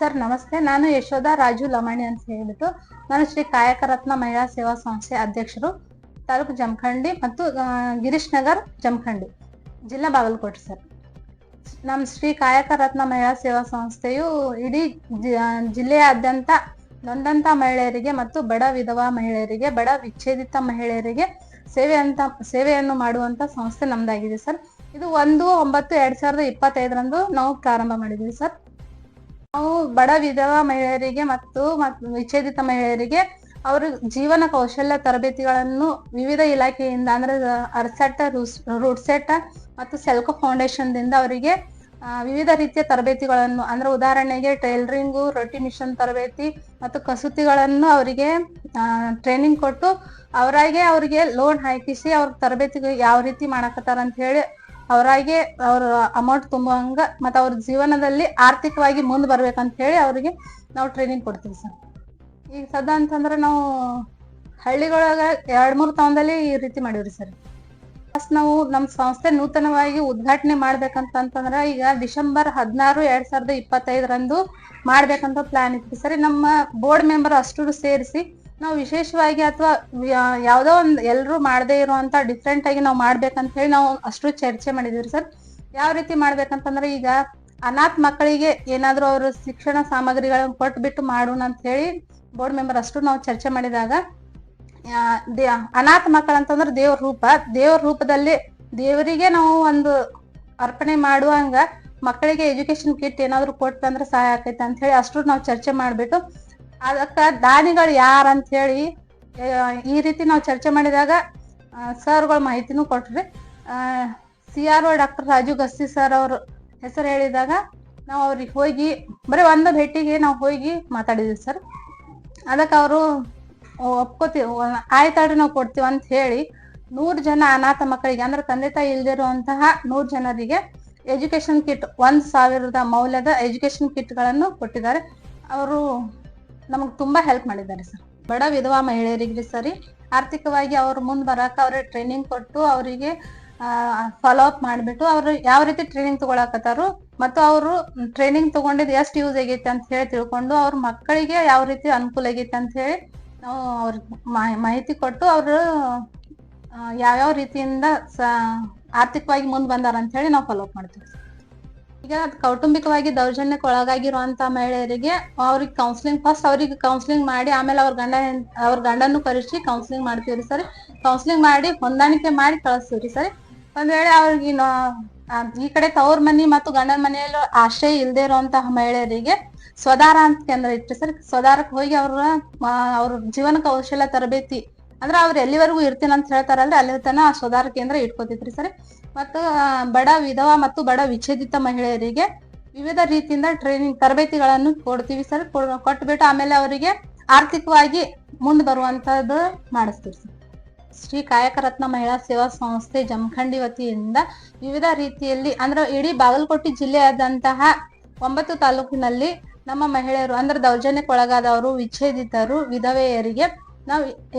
Sir ನಮಸ್ತೆ. ನಾನು ಯಶೋಧ ರಾಜು ಲಮಾಣಿ ಅಂತ ಹೇಳ್ಬಿಟ್ಟು ನಾನು ಶ್ರೀ ಕಾಯಕ ರತ್ನ ಮಹಿಳಾ ಸೇವಾ ಸಂಸ್ಥೆ ಅಧ್ಯಕ್ಷರು, ತಾಲೂಕು ಜಮಖಂಡಿ ಮತ್ತು ಗಿರೀಶ್ ನಗರ್ ಜಮಖಂಡಿ, ಜಿಲ್ಲಾ ಬಾಗಲಕೋಟೆ. ಸರ್, ನಮ್ಮ ಶ್ರೀ ಕಾಯಕ ರತ್ನ ಮಹಿಳಾ ಸೇವಾ ಸಂಸ್ಥೆಯು ಇಡೀ ಜಿಲ್ಲೆಯಾದ್ಯಂತ ನೊಂದಂತ ಮಹಿಳೆಯರಿಗೆ ಮತ್ತು ಬಡ ವಿಧವಾ ಮಹಿಳೆಯರಿಗೆ, ಬಡ ವಿಚ್ಛೇದಿತ ಮಹಿಳೆಯರಿಗೆ ಸೇವೆಯನ್ನು ಮಾಡುವಂತ ಸಂಸ್ಥೆ ನಮ್ದಾಗಿದೆ ಸರ್. ಇದು 1/9/2025 ನಾವು ಪ್ರಾರಂಭ ಮಾಡಿದ್ವಿ ಸರ್. ನಾವು ಬಡ ವಿಧವಾ ಮಹಿಳೆಯರಿಗೆ ಮತ್ತು ವಿಚ್ಛೇದಿತ ಮಹಿಳೆಯರಿಗೆ ಅವರ ಜೀವನ ಕೌಶಲ್ಯ ತರಬೇತಿಗಳನ್ನು ವಿವಿಧ ಇಲಾಖೆಯಿಂದ ಅಂದ್ರೆ ಅರ್ಸೆಟ್, ರೂಟ್ಸೆಟ್ ಮತ್ತು ಸೆಲ್ಕೋ ಫೌಂಡೇಶನ್ ದಿಂದ ಅವರಿಗೆ ವಿವಿಧ ರೀತಿಯ ತರಬೇತಿಗಳನ್ನು ಅಂದ್ರೆ ಉದಾಹರಣೆಗೆ ಟೈಲರಿಂಗು, ರೊಟ್ಟಿ ಮಿಷನ್ ತರಬೇತಿ ಮತ್ತು ಕಸೂತಿಗಳನ್ನು ಅವರಿಗೆ ಟ್ರೈನಿಂಗ್ ಕೊಟ್ಟು ಅವರಿಗೆ ಲೋನ್ ಹಾಕಿಸಿ ಅವ್ರ ತರಬೇತಿಗೆ ಯಾವ ರೀತಿ ಮಾಡಕತ್ತಾರ ಅಂತ ಹೇಳಿ ಅವರಾಗೆ ಅವ್ರ ಅಮೌಂಟ್ ತುಂಬುವಂಗ ಮತ್ತು ಅವ್ರ ಜೀವನದಲ್ಲಿ ಆರ್ಥಿಕವಾಗಿ ಮುಂದೆ ಬರ್ಬೇಕಂತ ಹೇಳಿ ಅವರಿಗೆ ನಾವು ಟ್ರೈನಿಂಗ್ ಕೊಡ್ತೀವಿ ಸರ್. ಈಗ ಸದಾ ಅಂತಂದ್ರೆ ನಾವು ಹಳ್ಳಿಗಳಾಗ 2-3 ತಾವದಲ್ಲಿ ಈ ರೀತಿ ಮಾಡಿವ್ರಿ ಸರ್. ಫಸ್ಟ್ ನಾವು ನಮ್ಮ ಸಂಸ್ಥೆ ನೂತನವಾಗಿ ಉದ್ಘಾಟನೆ ಮಾಡ್ಬೇಕಂತಂದ್ರೆ ಈಗ ಡಿಸೆಂಬರ್ 16, 2025 ಮಾಡ್ಬೇಕಂತ ಪ್ಲಾನ್ ಇತ್ತು ಸರಿ. ನಮ್ಮ ಬೋರ್ಡ್ ಮೆಂಬರ್ ಅಷ್ಟು ಸೇರಿಸಿ ನಾವು ವಿಶೇಷವಾಗಿ ಅಥವಾ ಯಾವ್ದೋ ಒಂದು ಎಲ್ಲರೂ ಮಾಡದೇ ಇರುವಂತ ಡಿಫ್ರೆಂಟ್ ಆಗಿ ನಾವು ಮಾಡ್ಬೇಕಂತ ಹೇಳಿ ನಾವು ಅಷ್ಟು ಚರ್ಚೆ ಮಾಡಿದ್ವಿ ಸರ್. ಯಾವ ರೀತಿ ಮಾಡ್ಬೇಕಂತಂದ್ರೆ ಈಗ ಅನಾಥ ಮಕ್ಕಳಿಗೆ ಏನಾದ್ರು ಅವರು ಶಿಕ್ಷಣ ಸಾಮಗ್ರಿಗಳನ್ನ ಕೊಟ್ಬಿಟ್ಟು ಮಾಡೋಣ ಅಂತ ಹೇಳಿ ಬೋರ್ಡ್ ಮೆಂಬರ್ ಅಷ್ಟು ನಾವು ಚರ್ಚೆ ಮಾಡಿದಾಗ, ಅನಾಥ ಮಕ್ಕಳಂತಂದ್ರೆ ದೇವ್ರ ರೂಪದಲ್ಲಿ ದೇವರಿಗೆ ನಾವು ಒಂದು ಅರ್ಪಣೆ ಮಾಡುವಂಗ ಮಕ್ಕಳಿಗೆ ಎಜುಕೇಶನ್ ಕಿಟ್ ಏನಾದ್ರು ಕೊಟ್ಟಂದ್ರೆ ಸಹಾಯ ಆಕೈತೆ ಅಂತ ಹೇಳಿ ಅಷ್ಟು ನಾವು ಚರ್ಚೆ ಮಾಡ್ಬಿಟ್ಟು ಅದಕ್ಕ ದಾನಿಗಳು ಯಾರಂತ ಹೇಳಿ ಈ ರೀತಿ ನಾವು ಚರ್ಚೆ ಮಾಡಿದಾಗ ಸರ್ಗಳು ಮಾಹಿತಿನೂ ಕೊಟ್ರಿ. CRO doctor Raju Gasti sir ಅವ್ರ ಹೆಸರು ಹೇಳಿದಾಗ ನಾವು ಅವ್ರಿಗೆ ಹೋಗಿ ಬರೀ ಒಂದು ಭೇಟಿಗೆ ನಾವು ಹೋಗಿ ಮಾತಾಡಿದ್ವಿ ಸರ್. ಅದಕ್ಕೆ ಅವರು ಒಪ್ಕೋತೀವಿ, ಆಯ್ತಾಡ್ರಿ ನಾವು ಕೊಡ್ತೀವಿ ಅಂತ ಹೇಳಿ 100 ಜನ ಅನಾಥ ಮಕ್ಕಳಿಗೆ ಅಂದ್ರೆ ತಂದೆ ತಾಯಿ ಇಲ್ದಿರುವಂತಹ 100 ಜನರಿಗೆ ಎಜುಕೇಶನ್ ಕಿಟ್ 1000 ಮೌಲ್ಯದ ಎಜುಕೇಶನ್ ಕಿಟ್ಗಳನ್ನು ಕೊಟ್ಟಿದ್ದಾರೆ. ಅವರು ನಮಗೆ ತುಂಬಾ ಹೆಲ್ಪ್ ಮಾಡಿದ್ದಾರೆ ಸರ್. ಬಡ ವಿಧವಾ ಮಹಿಳೆಯರಿಗೆ ಸರಿ ಆರ್ಥಿಕವಾಗಿ ಅವ್ರು ಮುಂದೆ ಬರಾಕ ಅವ್ರಿಗೆ ಟ್ರೈನಿಂಗ್ ಕೊಟ್ಟು ಅವರಿಗೆ ಫಾಲೋ ಅಪ್ ಮಾಡಿಬಿಟ್ಟು ಅವ್ರು ಯಾವ ರೀತಿ ಟ್ರೈನಿಂಗ್ ತಗೊಳಕತ್ತಾರು ಮತ್ತು ಅವರು ಟ್ರೈನಿಂಗ್ ತಗೊಂಡಿದ್ದು ಎಷ್ಟು ಯೂಸ್ ಆಗೈತೆ ಅಂತ ಹೇಳಿ ತಿಳ್ಕೊಂಡು ಅವ್ರ ಮಕ್ಕಳಿಗೆ ಯಾವ ರೀತಿ ಅನುಕೂಲ ಆಗೈತೆ ಅಂತ ಹೇಳಿ ನಾವು ಅವ್ರಿಗೆ ಮಾಹಿತಿ ಕೊಟ್ಟು ಅವರು ಯಾವ್ಯಾವ ರೀತಿಯಿಂದ ಆರ್ಥಿಕವಾಗಿ ಮುಂದೆ ಬಂದಾರ ಅಂತ ಹೇಳಿ ನಾವು ಫಾಲೋ ಅಪ್ ಮಾಡ್ತೀವಿ. ಈಗ ಕೌಟುಂಬಿಕವಾಗಿ ದೌರ್ಜನ್ಯಕ್ಕೆ ಒಳಗಾಗಿರುವಂತ ಮಹಿಳೆಯರಿಗೆ ಅವ್ರಿಗೆ ಫಸ್ಟ್ ಅವ್ರಿಗೆ ಕೌನ್ಸಿಲಿಂಗ್ ಮಾಡಿ ಆಮೇಲೆ ಅವ್ರ ಗಂಡನ್ನು ಕರೆಸಿ ಕೌನ್ಸಿಲಿಂಗ್ ಮಾಡ್ತೀವ್ರಿ ಸರಿ. ಕೌನ್ಸಿಲಿಂಗ್ ಮಾಡಿ ಹೊಂದಾಣಿಕೆ ಮಾಡಿ ಕಳಿಸ್ತೀವ್ರಿ ಸರಿ. ಒಂದ್ ವೇಳೆ ಅವ್ರಿಗೆ ಈ ಕಡೆ ತವ್ರ ಮನಿ ಮತ್ತು ಗಂಡನ ಮನೆಯಲ್ಲಿ ಆಶ್ರಯ ಇಲ್ಲದೆ ಇರುವಂತಹ ಮಹಿಳೆಯರಿಗೆ ಸ್ವದಾರ ಅಂತ ಕೇಂದ್ರ ಇಟ್ಟು ಸರಿ. ಸ್ವದಾರಕ್ಕೆ ಹೋಗಿ ಅವ್ರ ಜೀವನ ಕೌಶಲ್ಯ ತರಬೇತಿ ಅಂದ್ರೆ ಅವ್ರು ಎಲ್ಲಿವರೆಗೂ ಇರ್ತೀನಿ ಅಂತ ಹೇಳ್ತಾರಲ್ರಿ ಅಲ್ಲಿ ತನ ಆ ಸ್ವದಾರ ಕೇಂದ್ರ ಇಟ್ಕೋತಿದ್ರಿ ಸರಿ. ಮತ್ತು ಬಡ ವಿಧವಾ ಮತ್ತು ಬಡ ವಿಚ್ಛೇದಿತ ಮಹಿಳೆಯರಿಗೆ ವಿವಿಧ ರೀತಿಯಿಂದ ಟ್ರೈನಿಂಗ್ ತರಬೇತಿಗಳನ್ನು ಕೊಡ್ತೀವಿ ಸರ್. ಕೊಟ್ಬಿಟ್ಟು ಆಮೇಲೆ ಅವರಿಗೆ ಆರ್ಥಿಕವಾಗಿ ಮುಂದೆ ಬರುವಂತದ್ದು ಮಾಡಿಸ್ತೀವಿ ಸರ್. ಶ್ರೀ ಕಾಯಕ ರತ್ನ ಮಹಿಳಾ ಸೇವಾ ಸಂಸ್ಥೆ ಜಮಖಂಡಿ ವತಿಯಿಂದ ವಿವಿಧ ರೀತಿಯಲ್ಲಿ ಅಂದ್ರೆ ಇಡೀ ಬಾಗಲಕೋಟೆ ಜಿಲ್ಲೆಯಾದಂತಹ 9 ತಾಲೂಕಿನಲ್ಲಿ ನಮ್ಮ ಮಹಿಳೆಯರು ಅಂದ್ರೆ ದೌರ್ಜನ್ಯಕ್ಕೆ ಒಳಗಾದವರು, ವಿಚ್ಛೇದಿತರು, ವಿಧವೆಯರಿಗೆ ನಾವು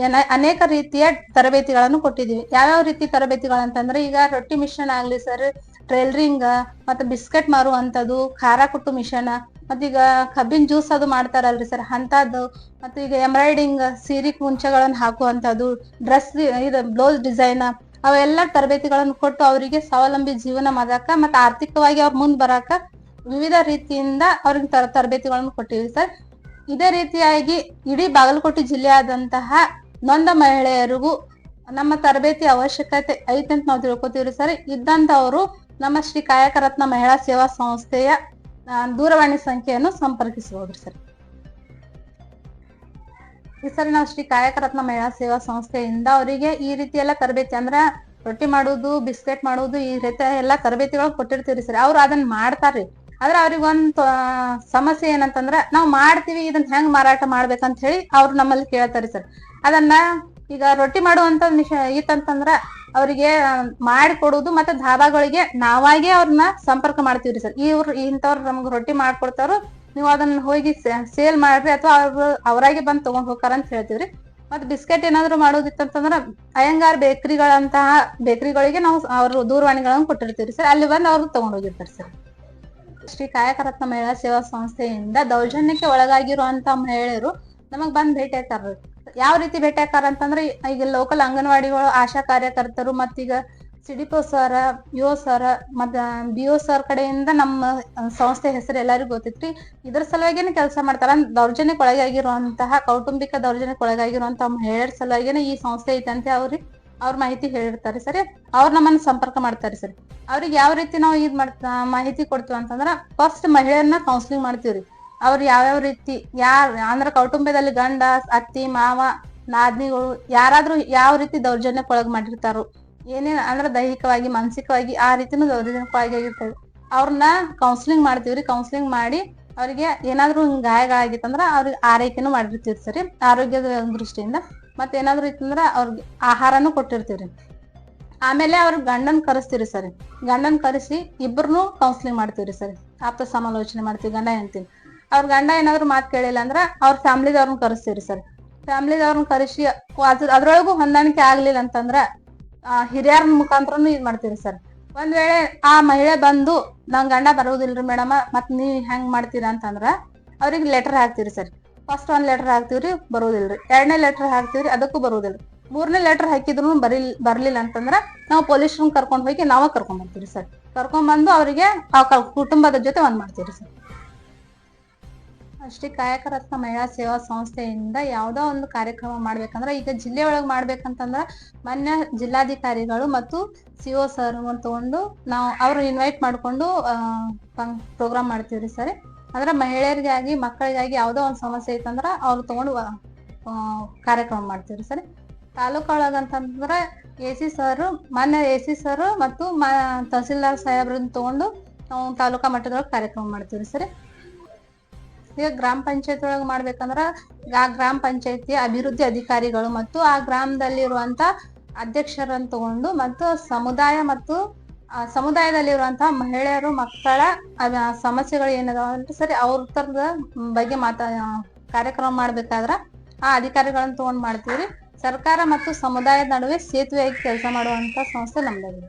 ಅನೇಕ ರೀತಿಯ ತರಬೇತಿಗಳನ್ನು ಕೊಟ್ಟಿದೀವಿ. ಯಾವ್ಯಾವ ರೀತಿ ತರಬೇತಿಗಳಂತಂದ್ರೆ ಈಗ ರೊಟ್ಟಿ ಮಿಷನ್ ಆಗ್ಲಿ ಸರ್, ಟೈಲರಿಂಗ್ ಮತ್ತೆ ಬಿಸ್ಕೆಟ್ ಮಾರುವಂಥದ್ದು, ಖಾರ ಕುಟ್ಟು ಮಿಷನ್, ಮತ್ತೀಗ ಕಬ್ಬಿನ ಜ್ಯೂಸ್ ಅದು ಮಾಡ್ತಾರಲ್ರಿ ಸರ್ ಅಂತದ್ದು, ಮತ್ತು ಈಗ ಎಂಬ್ರಾಯ್ಡಿಂಗ್ ಸೀರೆ ಕುಂಚಗಳನ್ನು ಹಾಕುವಂಥದ್ದು, ಡ್ರೆಸ್ ಇದು ಬ್ಲೌಸ್ ಡಿಸೈನ್ ಅವೆಲ್ಲ ತರಬೇತಿಗಳನ್ನು ಕೊಟ್ಟು ಅವರಿಗೆ ಸ್ವಾವಲಂಬಿ ಜೀವನ ಮಾಡಾಕ ಮತ್ತೆ ಆರ್ಥಿಕವಾಗಿ ಅವ್ರ ಮುಂದೆ ಬರಾಕ ವಿವಿಧ ರೀತಿಯಿಂದ ಅವ್ರಿಗೆ ತರಬೇತಿಗಳನ್ನು ಕೊಟ್ಟಿವಿ ಸರ್. ಇದೇ ರೀತಿಯಾಗಿ ಇಡೀ ಬಾಗಲಕೋಟೆ ಜಿಲ್ಲೆಯಾದಂತಹ ನೊಂದ ಮಹಿಳೆಯರಿಗೂ ನಮ್ಮ ತರಬೇತಿ ಅವಶ್ಯಕತೆ ಐತೆ ಅಂತ ನಾವು ತಿಳ್ಕೊತೀವ್ರಿ ಸರ್. ಇದ್ದಂಥವ್ರು ನಮ್ಮ ಶ್ರೀ ಕಾಯಕ ರತ್ನ ಮಹಿಳಾ ಸೇವಾ ಸಂಸ್ಥೆಯ ದೂರವಾಣಿ ಸಂಖ್ಯೆಯನ್ನು ಸಂಪರ್ಕಿಸಬಹುದ್ರಿ ಸರ್. ಈ ಸರಿ ನಾವು ಶ್ರೀ ಕಾಯಕ ರತ್ನ ಮಹಿಳಾ ಸೇವಾ ಸಂಸ್ಥೆಯಿಂದ ಅವರಿಗೆ ಈ ರೀತಿ ಎಲ್ಲ ತರಬೇತಿ ಅಂದ್ರೆ ರೊಟ್ಟಿ ಮಾಡುವುದು, ಬಿಸ್ಕೆಟ್ ಮಾಡುವುದು ಈ ರೀತಿ ಎಲ್ಲಾ ತರಬೇತಿಗಳು ಕೊಟ್ಟಿರ್ತೀವ್ರಿ ಸರ್. ಅವ್ರು ಅದನ್ನ ಮಾಡ್ತಾರ್ರಿ. ಆದ್ರೆ ಅವ್ರಿಗೊಂದು ಸಮಸ್ಯೆ ಏನಂತಂದ್ರ ನಾವು ಮಾಡ್ತೀವಿ ಇದನ್ನ ಹೆಂಗ್ ಮಾರಾಟ ಮಾಡ್ಬೇಕಂತ ಹೇಳಿ ಅವ್ರು ನಮ್ಮಲ್ಲಿ ಕೇಳ್ತಾರೆ ಸರ್. ಅದನ್ನ ಈಗ ರೊಟ್ಟಿ ಮಾಡುವಂತ ಇತ್ತಂತಂದ್ರ ಅವರಿಗೆ ಮಾಡಿ ಕೊಡುದು ಮತ್ತೆ ಧಾಬಾಗಳಿಗೆ ನಾವಾಗೆ ಅವ್ರನ್ನ ಸಂಪರ್ಕ ಮಾಡ್ತೀವ್ರಿ ಸರ್. ಇಂಥವ್ರು ನಮ್ಗೆ ರೊಟ್ಟಿ ಮಾಡ್ಕೊಡ್ತಾರೋ ನೀವು ಅದನ್ನ ಹೋಗಿ ಸೇಲ್ ಮಾಡ್ರಿ ಅಥವಾ ಅವರಾಗೆ ಬಂದು ತಗೊಂಡ್ ಹೋಗ್ತಾರ ಅಂತ ಹೇಳ್ತೀವ್ರಿ. ಮತ್ತೆ ಬಿಸ್ಕೆಟ್ ಏನಾದ್ರು ಮಾಡೋದಿತ್ತಂತಂದ್ರ ಅಯ್ಯಂಗಾರ್ ಬೇಕರಿಗಳಿಗೆ ನಾವು ಅವ್ರ ದೂರವಾಣಿಗಳನ್ನು ಕೊಟ್ಟಿರ್ತೀವ್ರಿ ಸರ್. ಅಲ್ಲಿ ಬಂದು ಅವ್ರು ತಗೊಂಡ್ ಹೋಗಿರ್ತಾರೆ ಸರ್. ಶ್ರೀ ಕಾಯಕರತ್ನ ಮಹಿಳಾ ಸೇವಾ ಸಂಸ್ಥೆಯಿಂದ ದೌರ್ಜನ್ಯಕ್ಕೆ ಒಳಗಾಗಿರುವಂತ ಮಹಿಳೆಯರು ನಮಗ್ ಬಂದ್ ಭೇಟಿ ಆಯ್ತಾರ. ಯಾವ ರೀತಿ ಭೇಟಿ ಆಕಾರ ಅಂತಂದ್ರೆ, ಈಗ ಲೋಕಲ್ ಅಂಗನವಾಡಿಗಳು, ಆಶಾ ಕಾರ್ಯಕರ್ತರು, ಮತ್ತೀಗ ಸಿಡಿಪೋ ಸರ್, ಯೋ ಸರ್, ಮತ್ತ BO ಸರ್ ಕಡೆಯಿಂದ ನಮ್ಮ ಸಂಸ್ಥೆ ಹೆಸರು ಎಲ್ಲರಿಗೂ ಗೊತ್ತೈತ್ರಿ. ಇದ್ರ ಸಲುವಾಗಿನೇ ಕೆಲಸ ಮಾಡ್ತಾರ. ದೌರ್ಜನ್ಯಕ್ಕೆ ಒಳಗಾಗಿರುವಂತಹ, ಕೌಟುಂಬಿಕ ದೌರ್ಜನ್ಯಕ್ಕೆ ಒಳಗಾಗಿರುವಂತಹ ಮಹಿಳೆಯರ ಸಲುವಾಗಿನೇ ಈ ಸಂಸ್ಥೆ ಐತೆ ಅಂತ ಅವ್ರ ಮಾಹಿತಿ ಹೇಳಿರ್ತಾರೆ ಸರಿ. ಅವ್ರು ನಮ್ಮನ್ನ ಸಂಪರ್ಕ ಮಾಡ್ತಾರೆ ಸರಿ. ಅವ್ರಿಗೆ ಯಾವ ರೀತಿ ನಾವು ಮಾಹಿತಿ ಕೊಡ್ತೀವಿ ಅಂತಂದ್ರ, ಫಸ್ಟ್ ಮಹಿಳೆಯರನ್ನ ಕೌನ್ಸಿಲಿಂಗ್ ಮಾಡ್ತೀವ್ರಿ. ಅವ್ರು ಯಾವ್ಯಾವ ರೀತಿ ಅಂದ್ರ ಕೌಟುಂಬದಲ್ಲಿ ಗಂಡ, ಅತ್ತಿ, ಮಾವ, ನಾದ್ನಿಗಳು ಯಾರಾದ್ರೂ ಯಾವ ರೀತಿ ದೌರ್ಜನ್ಯಕ್ಕೆ ಒಳಗ್ ಮಾಡಿರ್ತಾರೋ, ಏನೇನ್ ಅಂದ್ರ ದೈಹಿಕವಾಗಿ, ಮಾನಸಿಕವಾಗಿ ಆ ರೀತಿನೂ ದೌರ್ಜನ್ಯಕ್ಕೆ ಒಳಗಾಗಿರ್ತಾರೆ. ಅವ್ರನ್ನ ಕೌನ್ಸಿಲಿಂಗ್ ಮಾಡ್ತೀವ್ರಿ. ಕೌನ್ಸಿಲಿಂಗ್ ಮಾಡಿ ಅವ್ರಿಗೆ ಏನಾದ್ರು ಗಾಯಗಳಾಗಿತ್ತಂದ್ರ ಅವ್ರಿಗೆ ಆರೈಕೆನೂ ಮಾಡಿರ್ತೀವಿ ಸರಿ, ಆರೋಗ್ಯದ ದೃಷ್ಟಿಯಿಂದ. ಮತ್ತೆ ಏನಾದ್ರು ಇತ್ತಂದ್ರ ಅವ್ರಿಗೆ ಆಹಾರನೂ ಕೊಟ್ಟಿರ್ತೀವ್ರಿ. ಆಮೇಲೆ ಅವ್ರ ಗಂಡನ್ ಕರೆಸ್ತೀರಿ ಸರಿ. ಗಂಡನ್ ಕರೆಸಿ ಇಬ್ಬರನ್ನು ಕೌನ್ಸಿಲಿಂಗ್ ಮಾಡ್ತೀವ್ರಿ ಸರಿ. ಆಪ್ತ ಸಮಾಲೋಚನೆ ಮಾಡ್ತೀವಿ ಗಂಡ ಹೆಂಡ್ತಿನ. ಅವ್ರ ಗಂಡ ಏನಾದ್ರು ಮಾತು ಕೇಳಿಲ್ಲ ಅಂದ್ರ ಅವ್ರ ಫ್ಯಾಮಿಲಿದವ್ರನ್ನ ಕರೆಸ್ತೀರಿ ಸರ್. ಫ್ಯಾಮಿಲಿದವ್ರನ್ನ ಕರೆಸಿ ಅದ್ರೊಳಗೂ ಹೊಂದಾಣಿಕೆ ಆಗ್ಲಿಲ್ಲ ಅಂತಂದ್ರ ಹಿರಿಯರ ಮುಖಾಂತರನು ಇದ್ ಮಾಡ್ತೀರಿ ಸರ್. ಒಂದ್ ವೇಳೆ ಆ ಮಹಿಳೆ ಬಂದು ನನ್ ಗಂಡ ಬರುವುದಿಲ್ರಿ ಮೇಡಮ್, ಮತ್ ನೀವ್ ಹೆಂಗ್ ಮಾಡ್ತೀರಾ ಅಂತಂದ್ರ ಅವ್ರಿಗೆ ಲೆಟರ್ ಹಾಕ್ತಿವ್ರಿ ಸರ್. ಫಸ್ಟ್ ಒಂದ್ ಲೆಟರ್ ಹಾಕ್ತಿವ್ರಿ, ಬರುವುದಿಲ್ರಿ. 2ನೇ ಲೆಟರ್ ಹಾಕ್ತಿವ್ರಿ, ಅದಕ್ಕೂ ಬರುವುದಿಲ್ರಿ. 3ನೇ ಲೆಟರ್ ಹಾಕಿದ್ರು ಬರ್ಲಿಲ್ಲ ಅಂತಂದ್ರ ನಾವು ಪೊಲೀಸ್ರನ್ನ ಕರ್ಕೊಂಡ್ ಹೋಗಿ ನಾವ ಕರ್ಕೊಂಡ್ ಬರ್ತೀವಿ ಸರ್. ಕರ್ಕೊಂಡ್ ಬಂದು ಅವರಿಗೆ ಕುಟುಂಬದ ಜೊತೆ ಒಂದ್ ಮಾಡ್ತೀವ್ರಿ ಸರ್. ಶ್ರೀ ಕಾಯಕರತ್ನ ಮಹಿಳಾ ಸೇವಾ ಸಂಸ್ಥೆಯಿಂದ ಯಾವ್ದೋ ಒಂದು ಕಾರ್ಯಕ್ರಮ ಮಾಡ್ಬೇಕಂದ್ರ, ಈಗ ಜಿಲ್ಲೆ ಒಳಗ್ ಮಾಡ್ಬೇಕಂತಂದ್ರ ಮಾನ್ಯ ಜಿಲ್ಲಾಧಿಕಾರಿಗಳು ಮತ್ತು CO ಸರ್ ತಗೊಂಡು ನಾವು ಅವ್ರು ಇನ್ವೈಟ್ ಮಾಡ್ಕೊಂಡು ಪ್ರೋಗ್ರಾಮ್ ಮಾಡ್ತೀವ್ರಿ ಸರಿ. ಅಂದ್ರೆ ಮಹಿಳೆಯರಿಗಾಗಿ, ಮಕ್ಕಳಿಗಾಗಿ ಯಾವ್ದೋ ಒಂದ್ ಸಮಸ್ಯೆ ಐತಂದ್ರ ಅವ್ರು ತಗೊಂಡು ಕಾರ್ಯಕ್ರಮ ಮಾಡ್ತೀವ್ರಿ ಸರಿ. ತಾಲೂಕು ಒಳಗಂತಂದ್ರ AC ಸರ್, ಮಾನ್ಯ AC ಸರ್ ಮತ್ತು ತಹಸೀಲ್ದಾರ್ ಸಾಹೇಬ್ರನ್ನ ತಗೊಂಡು ನಾವು ತಾಲೂಕಾ ಮಟ್ಟದೊಳಗೆ ಕಾರ್ಯಕ್ರಮ ಮಾಡ್ತೀವ್ರಿ ಸರಿ. ಈಗ ಗ್ರಾಮ ಪಂಚಾಯತ್ ಒಳಗ್ ಮಾಡ್ಬೇಕಂದ್ರ ಆ ಗ್ರಾಮ ಪಂಚಾಯತಿಯ ಅಭಿವೃದ್ಧಿ ಅಧಿಕಾರಿಗಳು ಮತ್ತು ಆ ಗ್ರಾಮದಲ್ಲಿರುವಂತ ಅಧ್ಯಕ್ಷರನ್ನು ತಗೊಂಡು ಮತ್ತು ಸಮುದಾಯದಲ್ಲಿರುವಂತಹ ಮಹಿಳೆಯರು, ಮಕ್ಕಳ ಸಮಸ್ಯೆಗಳು ಏನದಾವ ಸರಿ ಅವ್ರ ತರದ ಬಗ್ಗೆ ಕಾರ್ಯಕ್ರಮ ಮಾಡ್ಬೇಕಾದ್ರ ಆ ಅಧಿಕಾರಿಗಳನ್ನ ತಗೊಂಡ್ ಮಾಡ್ತೀವ್ರಿ. ಸರ್ಕಾರ ಮತ್ತು ಸಮುದಾಯದ ನಡುವೆ ಸೇತುವೆಯಾಗಿ ಕೆಲಸ ಮಾಡುವಂತ ಸಂಸ್ಥೆ ನಮ್ದಾಗಿದೆ.